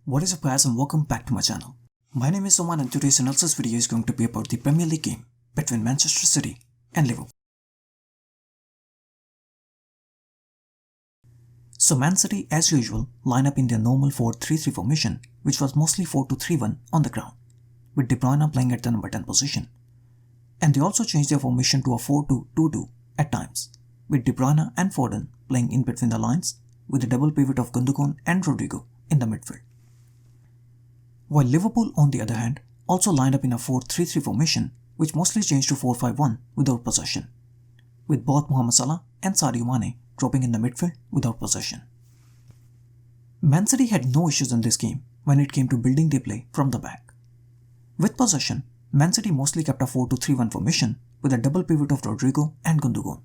What is up guys and welcome back to my channel. My name is Nouman and today's analysis video is going to be about the Premier League game between Manchester City and Liverpool. So Man City as usual line up in their normal 4-3-3 formation, which was mostly 4-2-3-1 on the ground, with De Bruyne playing at the number 10 position. And they also changed their formation to a 4-2-2-2 at times, with De Bruyne and Foden playing in between the lines with a double pivot of Gundogan and Rodrigo in the midfield. While Liverpool, on the other hand, also lined up in a 4-3-3 formation, which mostly changed to 4-5-1 without possession, with both Mohamed Salah and Sadio Mane dropping in the midfield without possession. Man City had no issues in this game when it came to building their play from the back. With possession, Man City mostly kept a 4-2-3-1 formation with a double pivot of Rodrigo and Gundogan.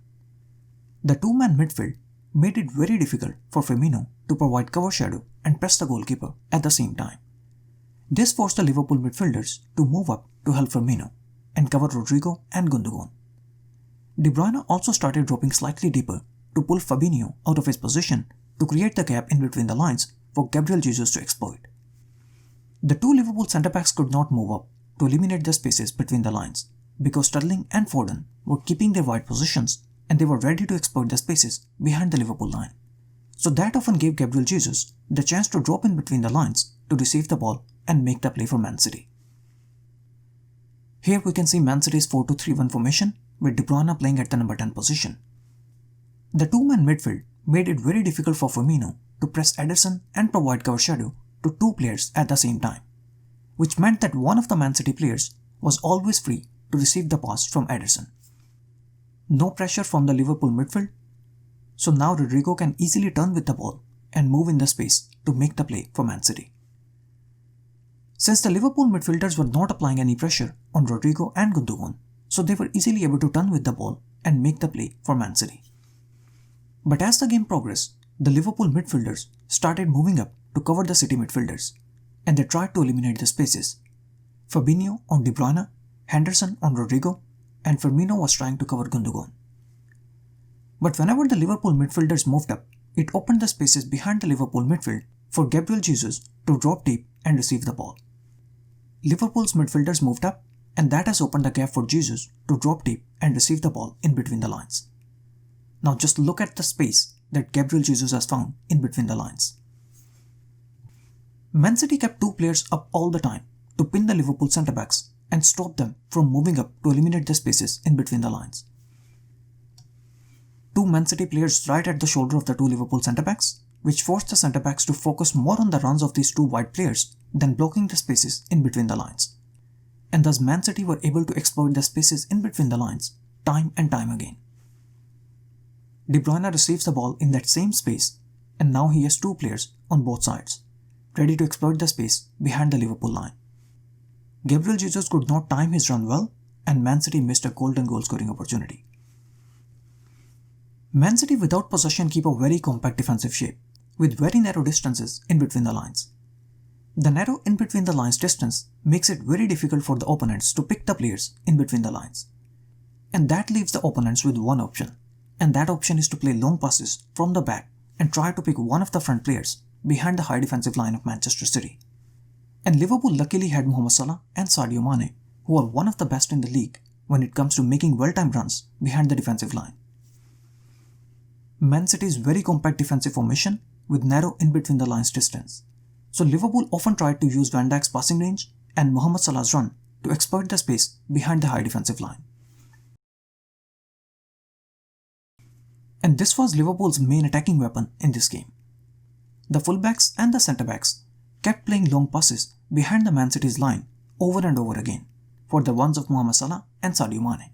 The two-man midfield made it very difficult for Firmino to provide cover shadow and press the goalkeeper at the same time. This forced the Liverpool midfielders to move up to help Firmino and cover Rodrigo and Gundogan. De Bruyne also started dropping slightly deeper to pull Fabinho out of his position to create the gap in between the lines for Gabriel Jesus to exploit. The two Liverpool centre-backs could not move up to eliminate the spaces between the lines because Sterling and Foden were keeping their wide positions and they were ready to exploit the spaces behind the Liverpool line. So that often gave Gabriel Jesus the chance to drop in between the lines to receive the ball and make the play for Man City. Here we can see Man City's 4-2-3-1 formation with De Bruyne playing at the number 10 position. The two-man midfield made it very difficult for Firmino to press Ederson and provide cover shadow to two players at the same time, which meant that one of the Man City players was always free to receive the pass from Ederson. No pressure from the Liverpool midfield, so now Rodrigo can easily turn with the ball and move in the space to make the play for Man City. Since the Liverpool midfielders were not applying any pressure on Rodrigo and Gundogan, so they were easily able to turn with the ball and make the play for Man City. But as the game progressed, the Liverpool midfielders started moving up to cover the City midfielders, and they tried to eliminate the spaces. Fabinho on De Bruyne, Henderson on Rodrigo, and Firmino was trying to cover Gundogan. But whenever the Liverpool midfielders moved up, it opened the spaces behind the Liverpool midfield for Gabriel Jesus to drop deep and receive the ball. Liverpool's midfielders moved up, and that has opened the gap for Jesus to drop deep and receive the ball in between the lines. Now just look at the space that Gabriel Jesus has found in between the lines. Man City kept two players up all the time to pin the Liverpool centre-backs and stop them from moving up to eliminate the spaces in between the lines. Two Man City players right at the shoulder of the two Liverpool centre-backs, which forced the centre-backs to focus more on the runs of these two wide players than blocking the spaces in between the lines. And thus Man City were able to exploit the spaces in between the lines time and time again. De Bruyne receives the ball in that same space, and now he has two players on both sides, ready to exploit the space behind the Liverpool line. Gabriel Jesus could not time his run well, and Man City missed a golden goal scoring opportunity. Man City without possession keep a very compact defensive shape, with very narrow distances in between the lines. The narrow in between the lines distance makes it very difficult for the opponents to pick the players in between the lines. And that leaves the opponents with one option, and that option is to play long passes from the back and try to pick one of the front players behind the high defensive line of Manchester City. And Liverpool luckily had Mohamed Salah and Sadio Mane, who are one of the best in the league when it comes to making well-timed runs behind the defensive line. Man City's very compact defensive formation with narrow in between the lines distance. So Liverpool often tried to use Van Dijk's passing range and Mohamed Salah's run to exploit the space behind the high defensive line. And this was Liverpool's main attacking weapon in this game. The fullbacks and the centre-backs kept playing long passes behind the Man City's line over and over again for the ones of Mohamed Salah and Sadio Mane.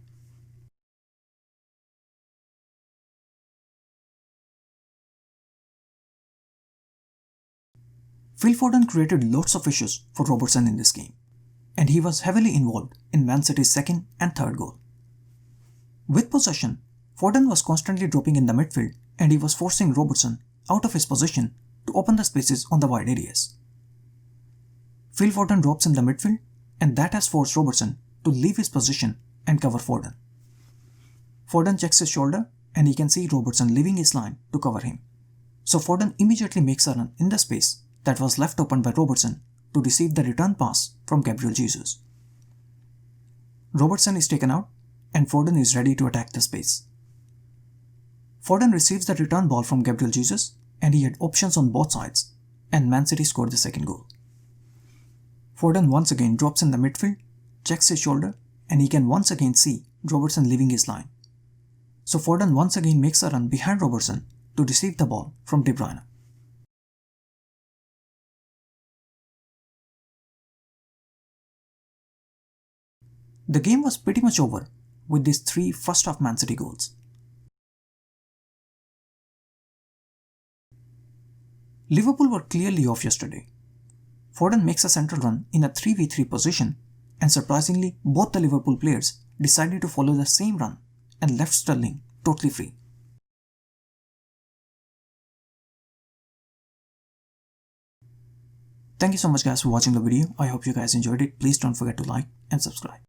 Phil Foden created lots of issues for Robertson in this game, and he was heavily involved in Man City's second and third goal. With possession, Foden was constantly dropping in the midfield and he was forcing Robertson out of his position to open the spaces on the wide areas. Phil Foden drops in the midfield, and that has forced Robertson to leave his position and cover Foden. Foden checks his shoulder and he can see Robertson leaving his line to cover him. So Foden immediately makes a run in the space that was left open by Robertson to receive the return pass from Gabriel Jesus. Robertson is taken out and Foden is ready to attack the space. Foden receives the return ball from Gabriel Jesus and he had options on both sides, and Man City scored the second goal. Foden once again drops in the midfield, checks his shoulder, and he can once again see Robertson leaving his line. So Foden once again makes a run behind Robertson to receive the ball from De Bruyne. The game was pretty much over with these three first-half Man City goals. Liverpool were clearly off yesterday. Foden makes a central run in a 3v3 position, and surprisingly both the Liverpool players decided to follow the same run and left Sterling totally free. Thank you so much guys for watching the video. I hope you guys enjoyed it. Please don't forget to like and subscribe.